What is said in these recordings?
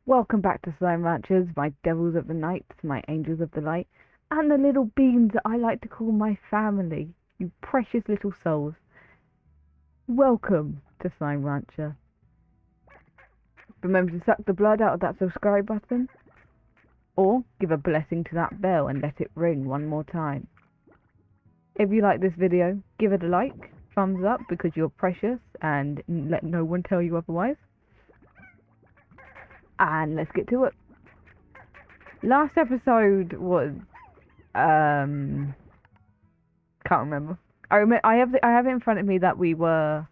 Welcome back to Slime Ranchers, my devils of the night, my angels of the light, and the little beings that I like to call my family, you precious little souls. Welcome to Slime Rancher. Remember to suck the blood out of that subscribe button, or give a blessing to that bell and let it ring one more time. If you like this video, give it a like, thumbs up because you're precious, and let no one tell you otherwise. And let's get to it. Last episode was can't remember. I have it in front of me that we were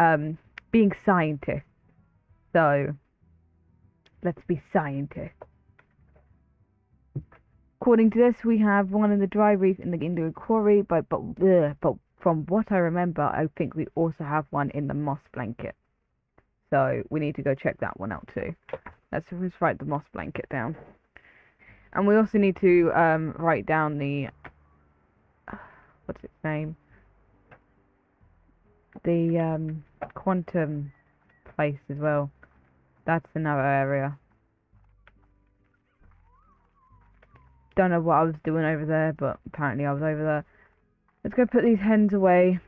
being scientists. So let's be scientists. According to this, we have one in the dry reef in the Indian quarry, but from what I remember, I think we also have one in the moss blanket. So we need to go check that one out too. Let's just write the moss blanket down. And we also need to write down the what's its name? The quantum place as well. That's another area. Don't know what I was doing over there, but apparently I was over there. Let's go put these hens away.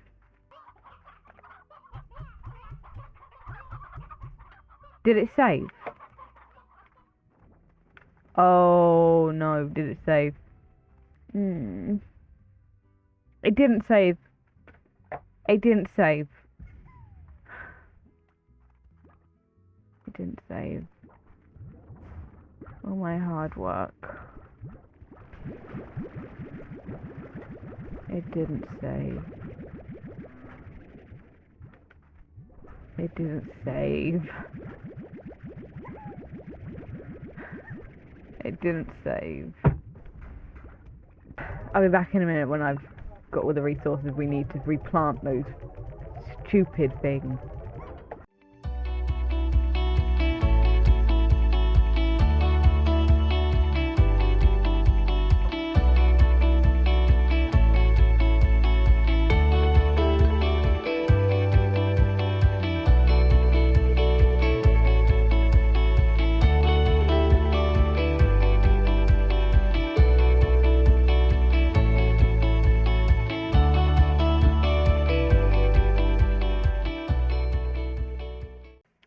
Did it save? Oh no, did it save? It didn't save. It didn't save. It didn't save. All my hard work. It didn't save. It didn't save. It didn't save. I'll be back in a minute when I've got all the resources we need to replant those stupid things.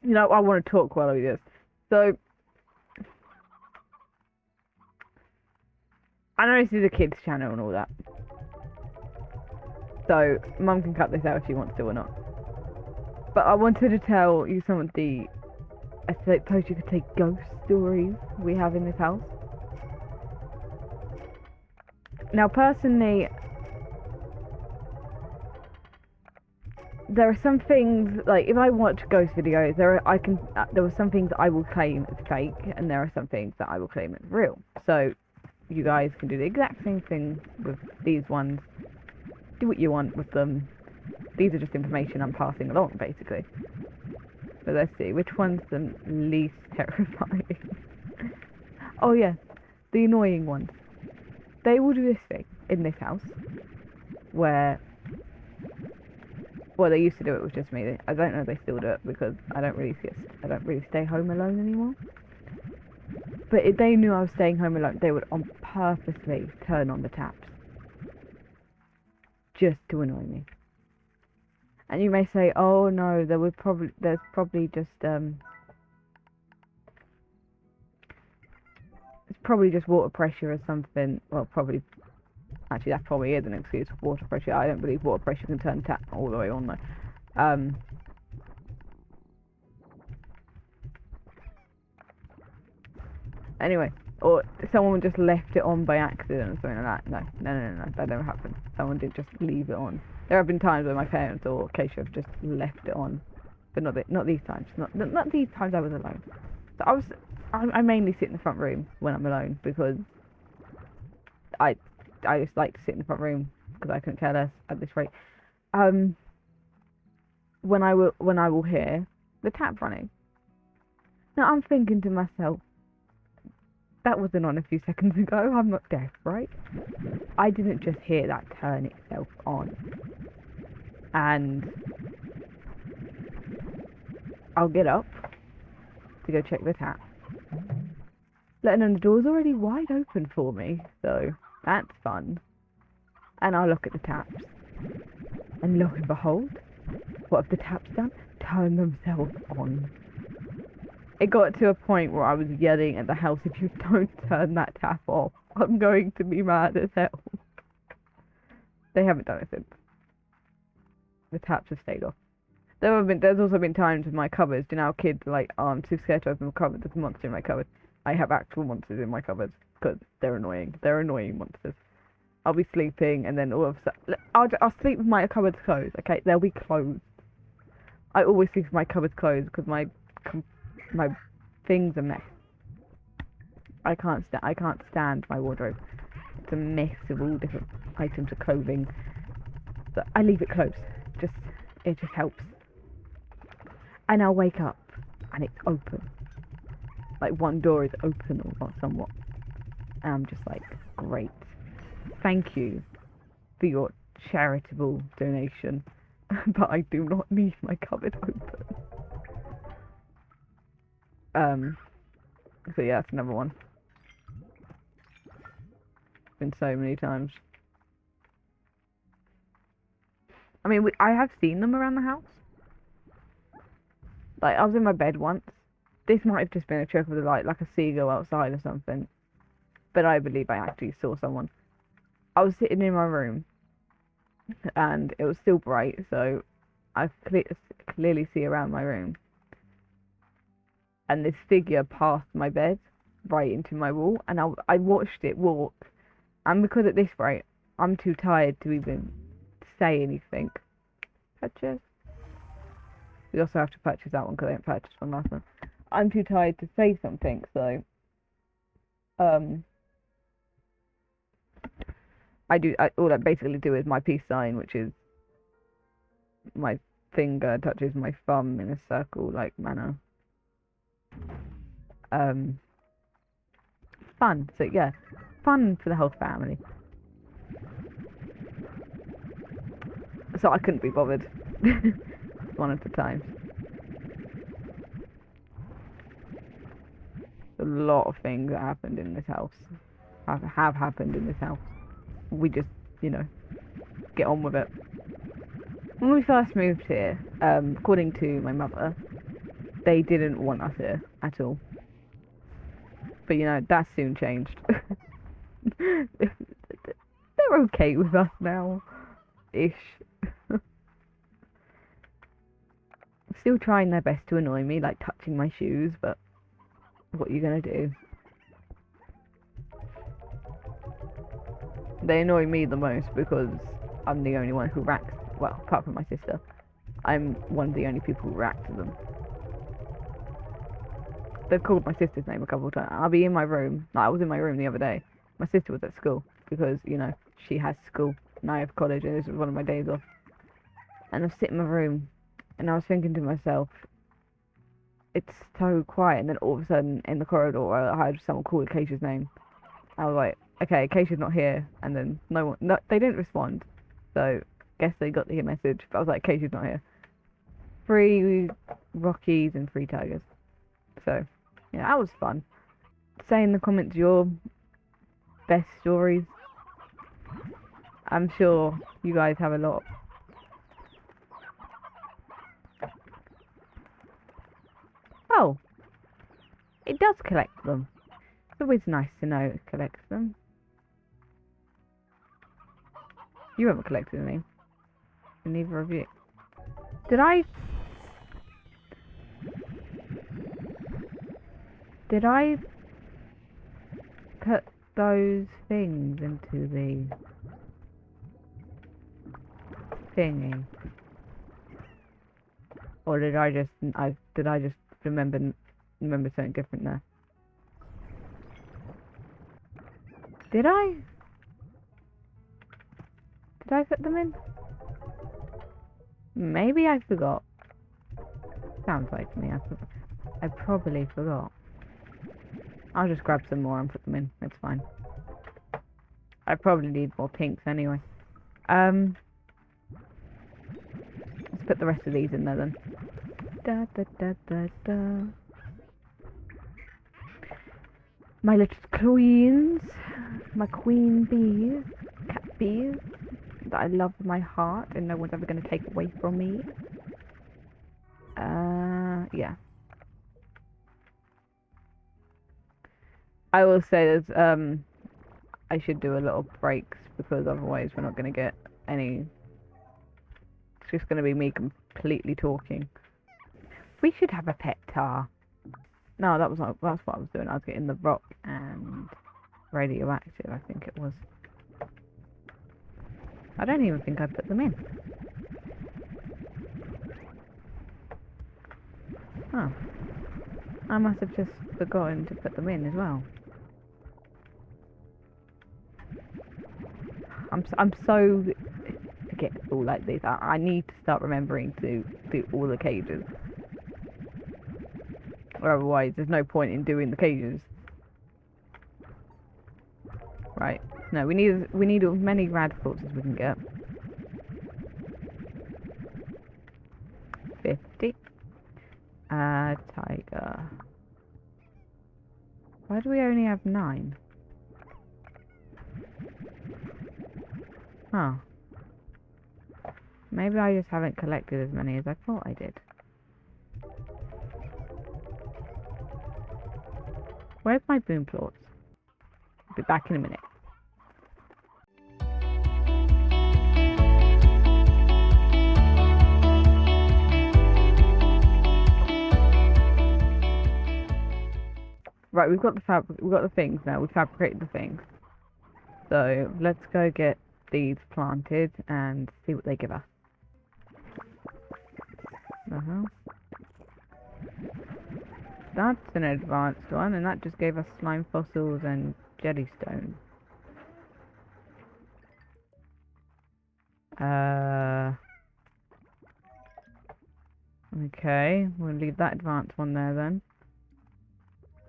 You know, I want to talk while I do this. So, I know this is a kids channel and all that. So, Mum can cut this out if she wants to or not. But I wanted to tell you some of the, I suppose you could say, ghost stories we have in this house. Now, personally, there are some things, like, if I watch ghost videos, there are some things that I will claim as fake, and there are some things that I will claim as real. So, you guys can do the exact same thing with these ones. Do what you want with them. These are just information I'm passing along, basically. So let's see, which one's the least terrifying? Oh yeah, the annoying ones. They will do this thing in this house, where... Well, they used to do it with just me. I don't know if they still do it because I don't really stay home alone anymore. But if they knew I was staying home alone, they would on purposely turn on the taps just to annoy me. And you may say, "Oh no, there's probably just it's probably just water pressure or something." Well, probably. Actually, that probably is an excuse for water pressure. I don't believe water pressure can turn the tap all the way on though. Anyway, or someone just left it on by accident or something like that. No, that never happened. Someone did just leave it on. There have been times where my parents or Keisha have just left it on, but not these times. Not these times I was alone. So I mainly sit in the front room when I'm alone because I just like to sit in the front room because I couldn't care less at this rate. When I will hear the tap running. Now I'm thinking to myself, that wasn't on a few seconds ago. I'm not deaf, right? I didn't just hear that turn itself on. And I'll get up to go check the tap. Letting know the door's already wide open for me, so that's fun. And I look at the taps. And lo and behold, what have the taps done? Turn themselves on. It got to a point where I was yelling at the house, if you don't turn that tap off, I'm going to be mad as hell. They haven't done it since. The taps have stayed off. There's also been times with my cupboards, you know how kids are like, oh, I'm too scared to open the cupboard, there's a monster in my cupboard. I have actual monsters in my cupboards, because they're annoying. They're annoying monsters. I'll be sleeping, and then all of a sudden, I'll sleep with my cupboards closed, okay? They'll be closed. I always sleep with my cupboards closed, because my things are mess. I can't stand my wardrobe. It's a mess of all different items of clothing. So I leave it closed. It just helps. And I'll wake up, and it's open. Like, one door is open or somewhat. And I'm just like, great. Thank you for your charitable donation. But I do not need my cupboard open. So yeah, that's another one. Been so many times. I mean, I have seen them around the house. Like, I was in my bed once. This might have just been a trick of the light, like a seagull outside or something. But I believe I actually saw someone. I was sitting in my room, and it was still bright, so I clearly see around my room. And this figure passed my bed, right into my wall, and I watched it walk. And because at this rate, I'm too tired to even say anything. Purchase. We also have to purchase that one because I didn't purchase one last one. I'm too tired to say something, so all I basically do is my peace sign, which is my finger touches my thumb in a circle-like manner. Fun. So yeah, fun for the whole family. So I couldn't be bothered. One at a time. A lot of things that happened in this house have happened in this house. We just, get on with it. When we first moved here, according to my mother, they didn't want us here at all. But that soon changed. They're okay with us now, ish. Still trying their best to annoy me, like touching my shoes, but what are you gonna do? They annoy me the most because I'm the only one who reacts. Well, apart from my sister, I'm one of the only people who react to them. They've called my sister's name a couple of times. I'll be in my room. Like, I was in my room the other day. My sister was at school because, she has school and I have college, and this was one of my days off. And I was sitting in my room and I was thinking to myself, it's so quiet, and then all of a sudden in the corridor I heard someone call Acacia's name. I was like, okay, Acacia's not here, and then no, they didn't respond, so guess they got the message, but I was like, Acacia's not here. 3 Rockies and 3 Tigers. So, yeah, that was fun. Say in the comments your best stories. I'm sure you guys have a lot. Oh, it does collect them. It's always nice to know it collects them. You haven't collected any. And neither of you. Did I put those things into the thingy? Or did I just remember something different there? Did I put them in? Maybe I forgot. Sounds like to me I probably forgot. I'll just grab some more and put them in. It's fine. I probably need more pinks anyway. Let's put the rest of these in there then. Da da da da da. My little queens, my queen bees, cat bees, that I love with my heart and no one's ever going to take away from me. Yeah. I will say there's, I should do a little breaks because otherwise we're not going to get any. It's just going to be me completely talking. We should have a pet tar. No, that's what I was doing. I was getting the rock and radioactive, I think it was. I don't even think I put them in. Oh. I must have just forgotten to put them in as well. I'm so forgetful like this. I need to start remembering to do all the cages. Or otherwise there's no point in doing the cages. Right. No, we need as many radicals as we can get. 50. Tiger. Why do we only have 9? Huh. Maybe I just haven't collected as many as I thought I did. Where's my boom plots? I'll be back in a minute. Right, we've got the things now. We've fabricated the things. So let's go get these planted and see what they give us. That's an advanced one, and that just gave us slime fossils and jellystone. Okay, we'll leave that advanced one there then.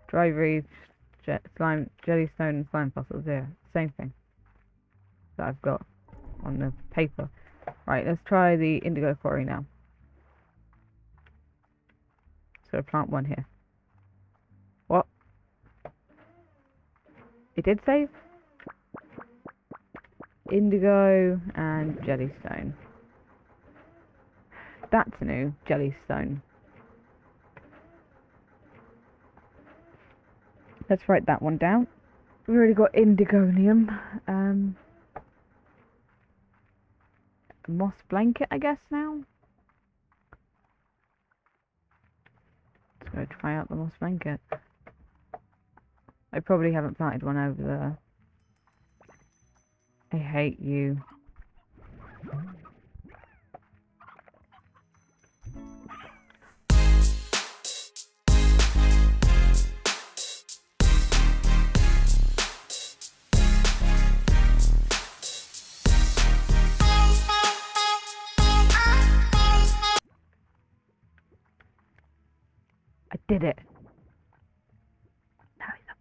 Dry reef, slime, jellystone, and slime fossils. Yeah, same thing that I've got on the paper. Right, let's try the indigo quarry now. So plant one here. What? It did save? Indigo and jellystone. That's new, jellystone. Let's write that one down. We've already got indigonium. Moss blanket, I guess, now. Let's go try out the moss blanket. I probably haven't planted one over there. I hate you. I did it. Now he's up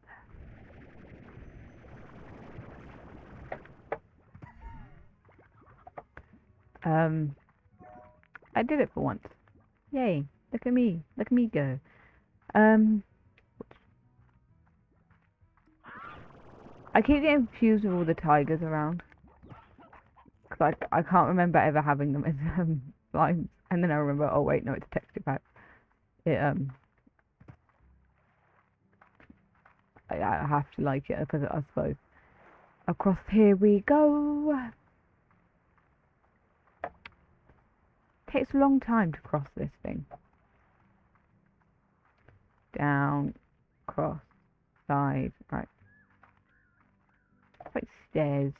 there. I did it for once. Yay. Look at me. Look at me go. I keep getting confused with all the tigers around. Because I can't remember ever having them as slimes. And then I remember, oh wait, no, it's a texture pack. I have to like it because I suppose. Across here we go. Takes a long time to cross this thing. Down, cross, side, right. It's like stairs.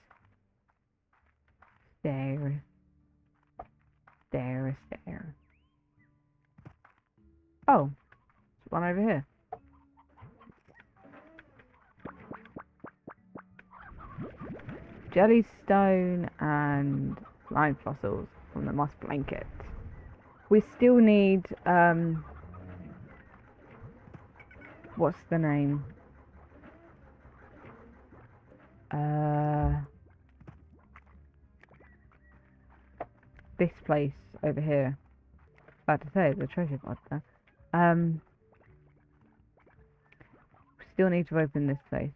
Stairs. Stairs, stairs. Oh, there's one over here. Jellystone and slime fossils from the moss blanket. We still need, what's the name? This place over here. About to say, there's a treasure pod there. Still need to open this place.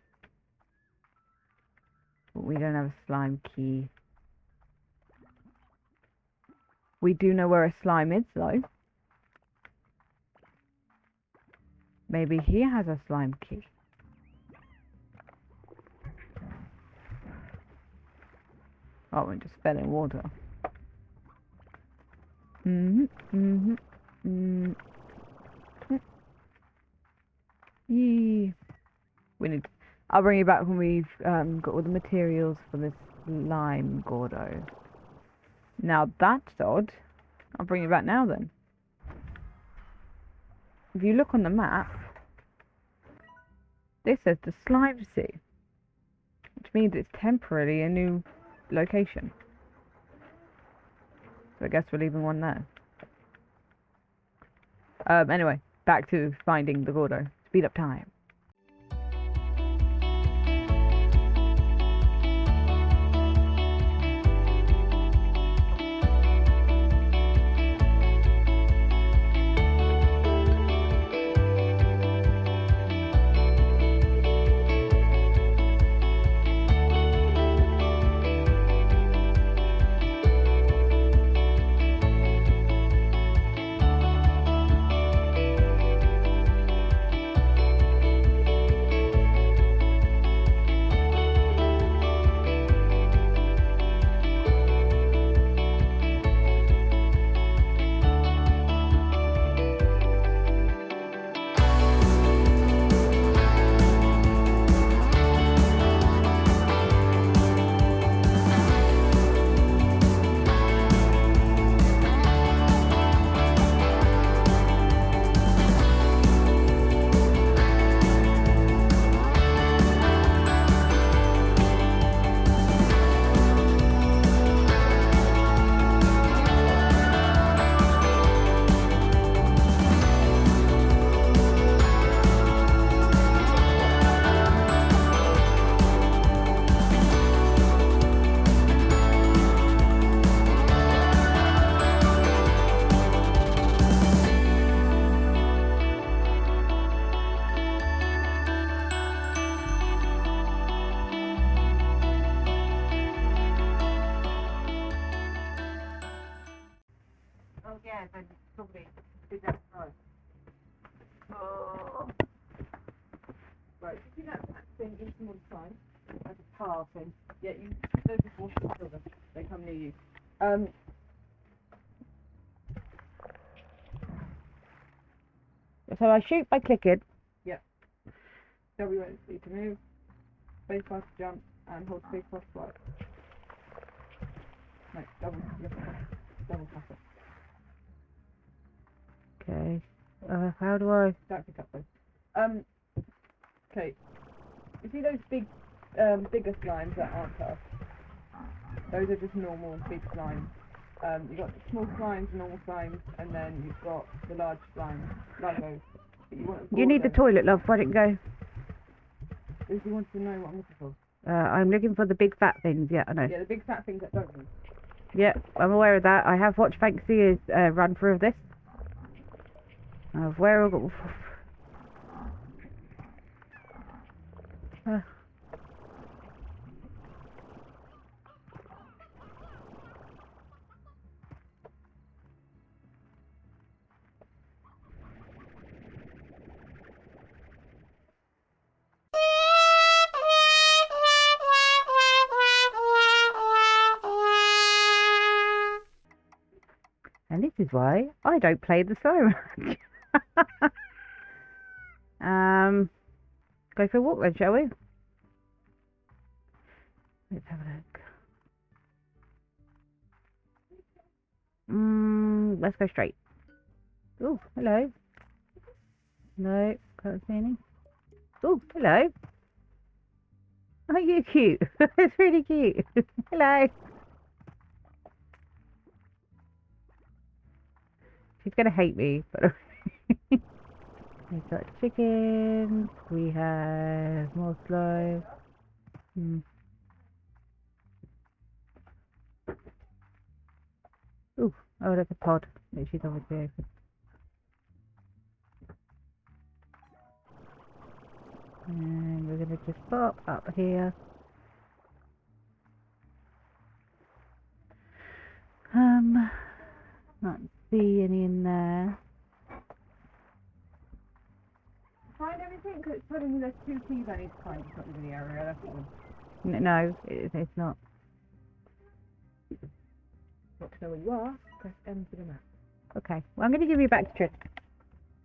But we don't have a slime key. We do know where a slime is, though. Maybe he has a slime key. Oh, it just fell in water. Yee. We need. I'll bring you back when we've got all the materials for this slime Gordo. Now that's odd. I'll bring you back now then. If you look on the map, this says the Slimesy, which means it's temporarily a new location. So I guess we're leaving one there. Anyway, back to finding the Gordo. Speed up time. Yeah, then probably did that right. Oh. Right, you see that thing in small time? That's a car thing. Yeah, you those are water children. They come near you. So I shoot by clicking. Yep. W is speed to move, space bar to jump, and hold space bar to fly. No, double tap it. Okay. How do I? Don't pick up those. Okay. You see those bigger slimes that aren't tough? Those are just normal big slimes. You've got the small slimes, normal slimes, and then you've got the large slimes, like those. You need the toilet, love. Why don't you go? If you want to know what I'm looking for. I'm looking for the big fat things. Yeah, I know. Yeah, the big fat things that don't move. Yeah, I'm aware of that. I have watched Banksy's run through of this. Where I got. And this is why I don't play the slime. Go for a walk then, shall we? Let's have a look. Let's go straight. Oh, hello. No, can't see any. Oh, hello. Oh, you're cute. It's really cute. Hello. She's gonna hate me, but we've got chickens. We have more slime. Ooh, oh, that's a pod. She's obviously open. And we're gonna just pop up here. Not see any in there. Find everything because it's telling me there's 2 keys I need to find. It's not in the area. That's all. No, it's not. Want to know where you are? Press M for the map. Okay, well I'm going to give you back to Trinity.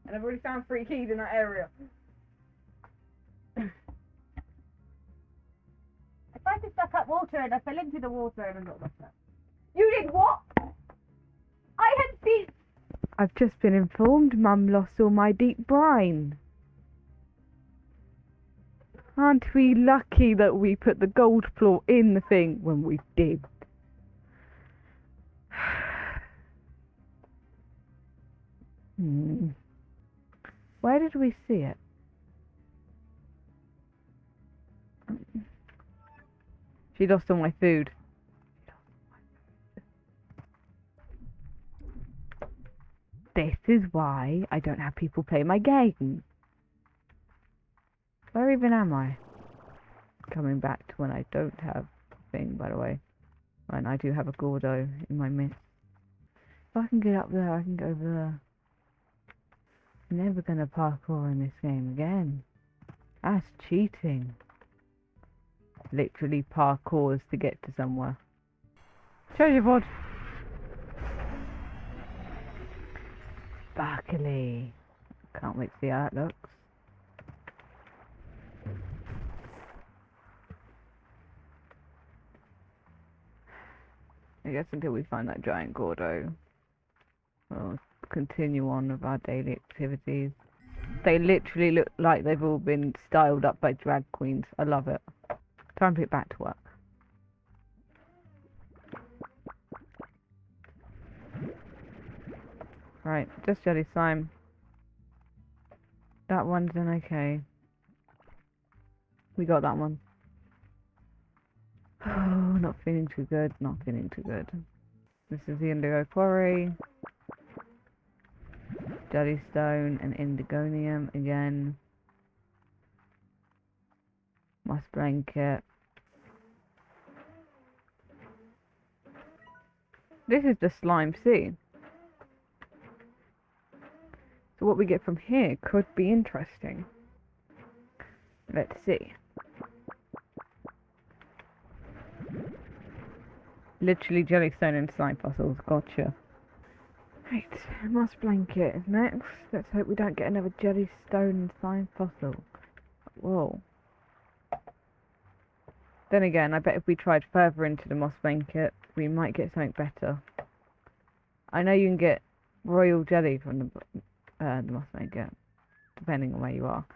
And I've already found 3 keys in that area. I tried to suck up water and I fell into the water and I got lost out. You did what? I had seen... I've just been informed Mum lost all my deep brine. Aren't we lucky that we put the gold floor in the thing when we did? Where did we see it? She lost all my food. This is why I don't have people play my game. Where even am I? Coming back to when I don't have a thing, by the way. And I do have a Gordo in my midst. If I can get up there, I can go over there. I'm never gonna parkour in this game again. That's cheating. Literally parkours to get to somewhere. Show your bod. Sparkly. Can't wait to see how that looks. I guess until we find that giant Gordo, we'll continue on with our daily activities. They literally look like they've all been styled up by drag queens. I love it. Time to get back to work. Right, just jelly slime. That one's done okay. We got that one. Oh, not feeling too good, not feeling too good. This is the indigo quarry. Jellystone and indigonium again. Moss blanket. This is the Slimesy. So what we get from here could be interesting. Let's see. Literally jellystone and slime fossils, gotcha. Right, moss blanket is next. Let's hope we don't get another jellystone and slime fossil. Whoa. Then again, I bet if we tried further into the moss blanket, we might get something better. I know you can get royal jelly from the moss blanket, depending on where you are.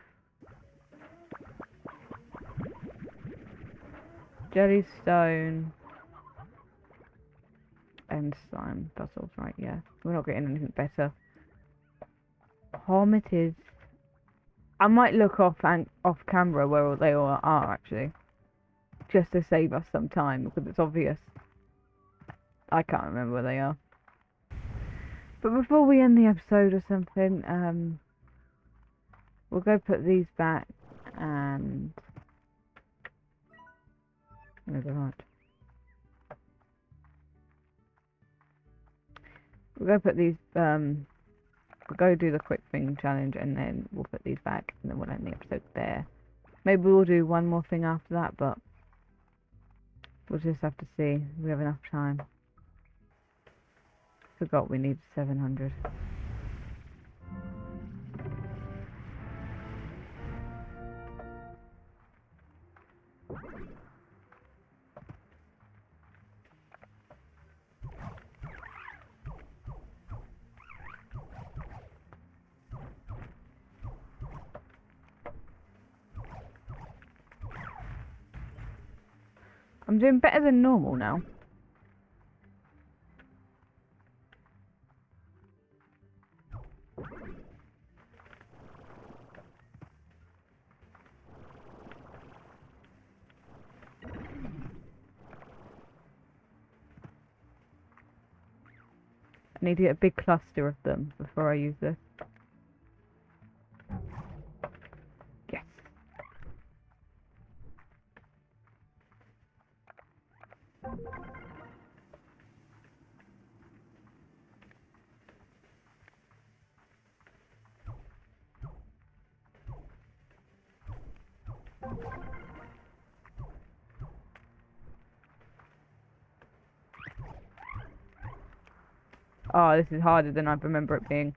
Jellystone and slime fossils, right? Yeah, we're not getting anything better. It is. I might look off camera where they all are actually, just to save us some time because it's obvious. I can't remember where they are. But before we end the episode or something, we'll go put these back and right. We'll go put these, we'll go do the quick thing challenge and then we'll put these back and then we'll end the episode there. Maybe we'll do one more thing after that, but we'll just have to see if we have enough time. Forgot we need 700. I'm doing better than normal now. I need to get a big cluster of them before I use this. Yes. Oh, this is harder than I remember it being.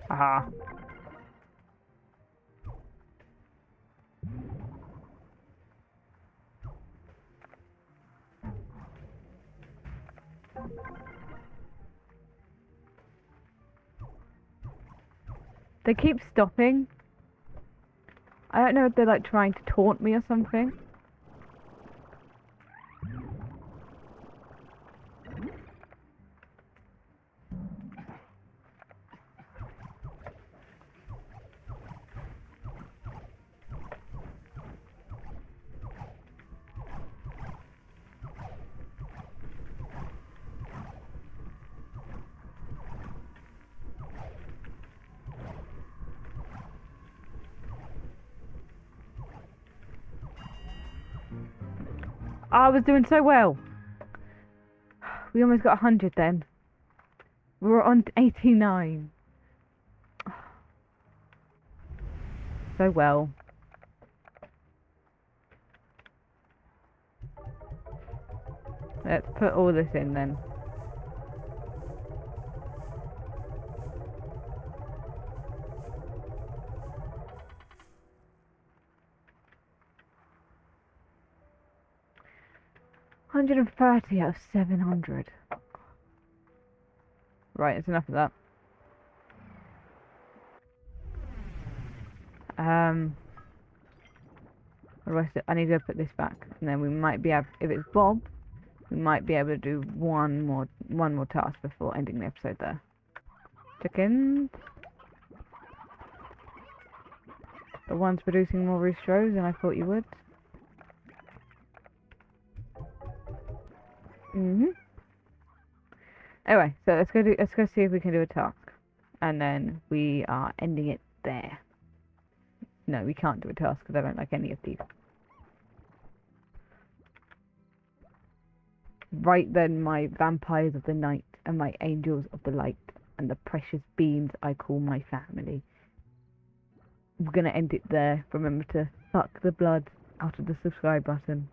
Haha. They keep stopping. I don't know if they're like trying to taunt me or something. I was doing so well. We almost got 100 then. We were on 89. So well. Let's put all this in then. $130 out of 700. Right, it's enough of that. What do I say? I need to put this back, and then we might be able. If it's Bob, we might be able to do one more task before ending the episode there. Chickens. The one's producing more roosters than I thought you would. Anyway, so let's go see if we can do a task, and then we are ending it there. No, we can't do a task because I don't like any of these. Right then, my vampires of the night and my angels of the light and the precious beings I call my family. We're gonna end it there. Remember to suck the blood out of the subscribe button.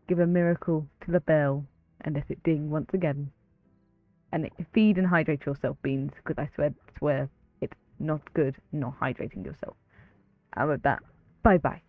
Give a miracle to the bell and let it ding once again. And feed and hydrate yourself, beans, because I swear it's not good not hydrating yourself. And with that, bye bye.